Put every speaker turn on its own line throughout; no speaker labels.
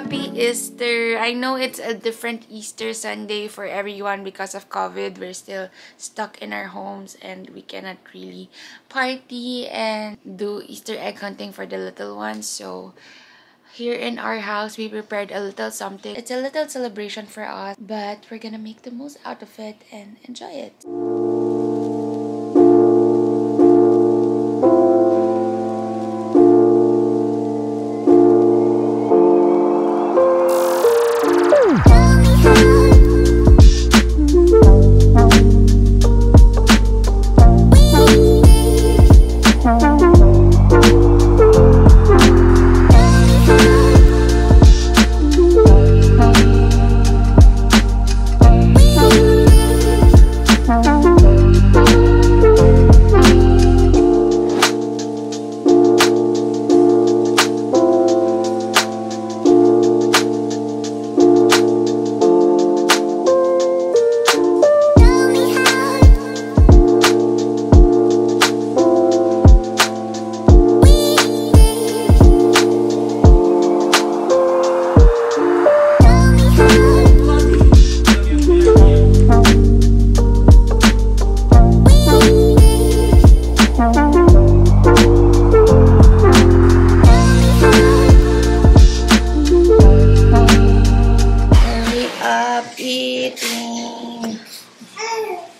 Happy Easter! I know it's a different Easter Sunday for everyone because of COVID. We're still stuck in our homes and we cannot really party and do Easter egg hunting for the little ones. So here in our house, we prepared a little something. It's a little celebration for us, but we're gonna make the most out of it and enjoy it.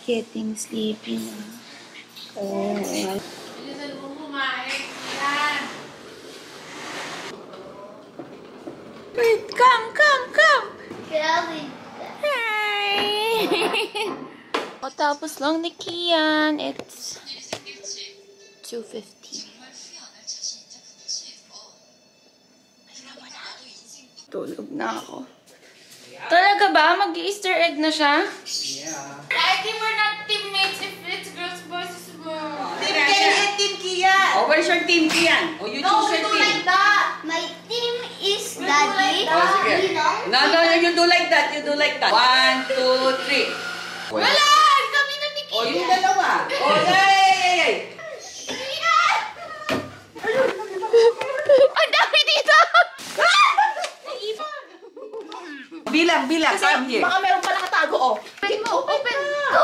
Getting sleepy na. Wait, come. Hi! O, tapos lang ni Kian. It's 2:50. Tulog na ako. Talaga ba? Mag-Easter egg na siya?
Yeah.
I think we're not teammates if it's girls versus boys.
Team Kian, Team Kian. Oh, where's your Team Kian? Oh, you choose your team.
Like that. My team is Daddy.
Oh, sige. No, you do like that. You do like that. 1, 2, 3.
Wala! Kami na ni Kian.
Oh, yung dalawa. Oh, yay!
Ang dami dito!
Bilang. Come here.
Baka meron pa nakatago, oh.
Open mo, open.
20!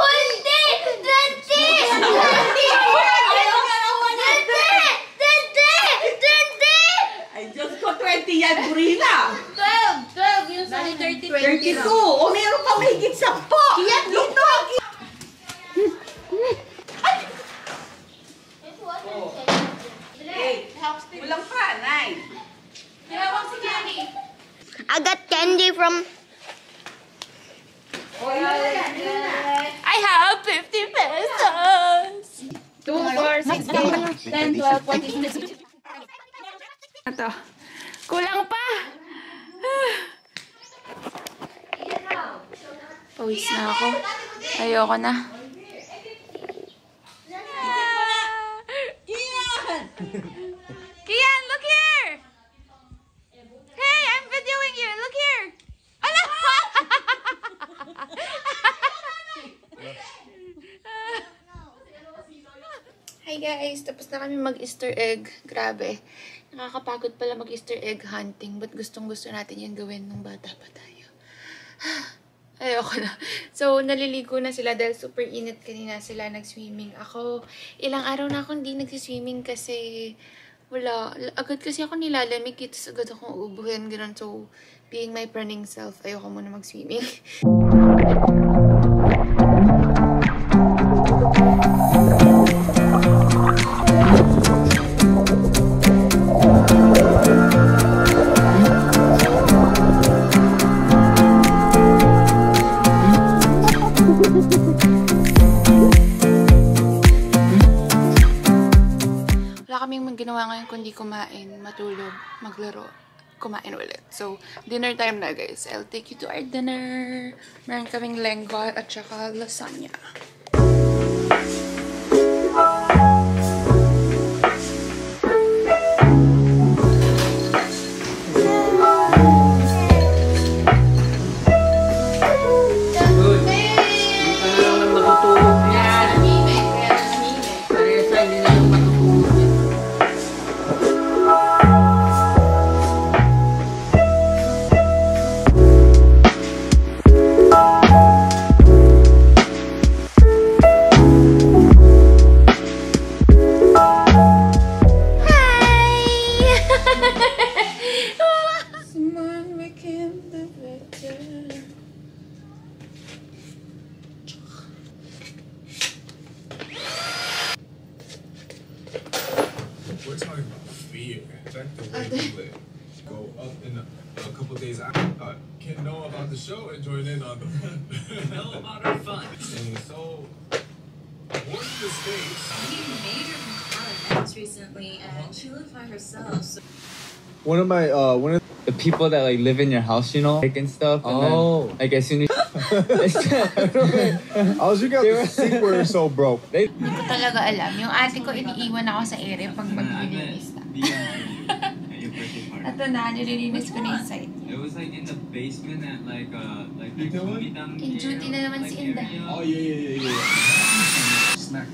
I just got 20 yan, Burina.
12. Yung sa 30.
32. Oh, meron pa mahigit 10. Kian, dito. Kulang pa, 9.
Tinawag si Kiani.
I got candy from...
I have 50 pesos. 2, 4, 6, 8, 10, 12, 14, 15. Ito. Kulang pa. Pawis na ako. Ayoko na. Kian, look here. Hey, I'm videoing you. Look here. Ala! Hi guys, tapos na kami mag-Easter egg. Grabe. Nakakapagod pala mag-Easter egg hunting. But gustong-gusto natin yan gawin nung bata pa tayo. Ayoko na. So, naliligo na sila dahil super init kanina sila nag-swimming. Ako, ilang araw na akong hindi nag-swimming kasi wala. Agad kasi ako nilalamig. Tapos agad akong uubuhin. Ganun. So, being my running self, ayoko muna mag-swimming. Ginawa ngayon kundi kumain, matulog, maglaro, kumain ulit. So, dinner time na guys. I'll take you to our dinner. Meron kaming lengua at saka lasagna.
expect the way we live. Go up in a couple days out. Can't know about the show and join in on the fun. Know about our fun. And so, watch the stage.
She made her from Alex recently, and she lived by herself. So
One of the people that like live in your house, you know, like and stuff. And then, like as soon as
I was looking at the seat where you're so broke.
Hindi ko talaga alam. Yung ate ko, iniiwan ako sa area pag maglilinis na. Ito na, nililinis ko na yung site.
It was like in the basement at like
In duty na naman si Inda.
Oh yeah. Snack.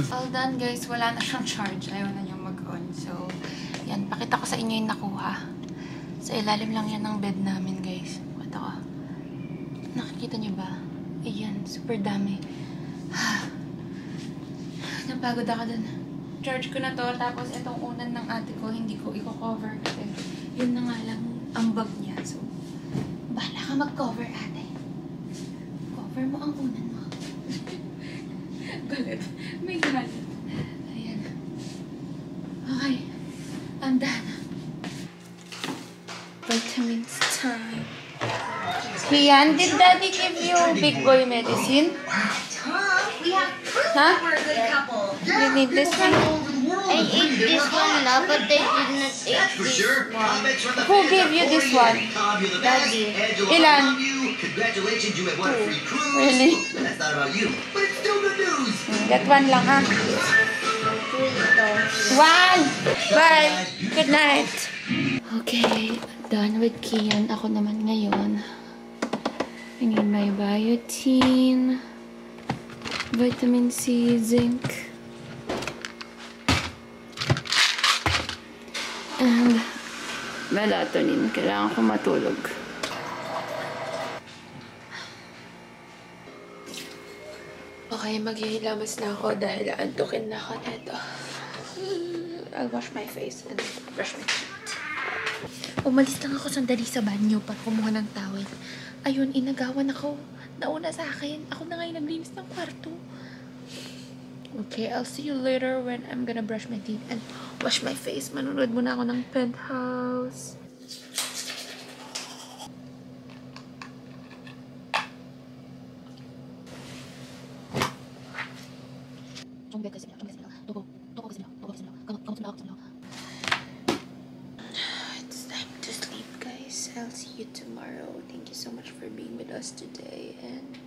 All done guys, wala na siyang charge. Ayaw na niyang mag-on. So, yan. Pakita ko sa inyo yung nakuha. Sa ilalim lang yan ng bed namin guys. Pakita ko. Nakikita niyo ba? Ayan, super dami. Napagod ako dun. Charge ko na to. Tapos itong unan ng ate ko, hindi ko i-cover kasi yun na nga lang ang bag niya. So, bahala ka mag-cover ate. Cover mo ang unan mo. Galit. May galit. Ayan. Okay. I'm done. Vitamins time. Kian, did daddy give you big boy medicine?
we have proof
Huh?
we're a good couple.
You need this one?
I ate this one now, but I did not eat this one.
Who gave you this one?
Daddy.
Ilan?
Congratulations, you have won a free cruise.
Really?
That's not about you, but it's still good news.
That one lang ha. One! Bye! Good night! Okay, done with Kian. Ako naman ngayon. I need my biotin, vitamin C, zinc, and melatonin. Kailangan ko matulog. Okay, maghihilamas na ako dahil antukin na ako neto. I'll wash my face and brush my teeth. Umalis lang ako sandali sa banyo para kumuha ng towel. Ayun, inagawan ako. Nauna sa akin. Ako na ngayon naglinis ng kwarto. Okay, I'll see you later when I'm gonna brush my teeth and wash my face. Manunod muna ako ng Penthouse. It's time to sleep, guys. I'll see you tomorrow. Thank you so much for being with us today, and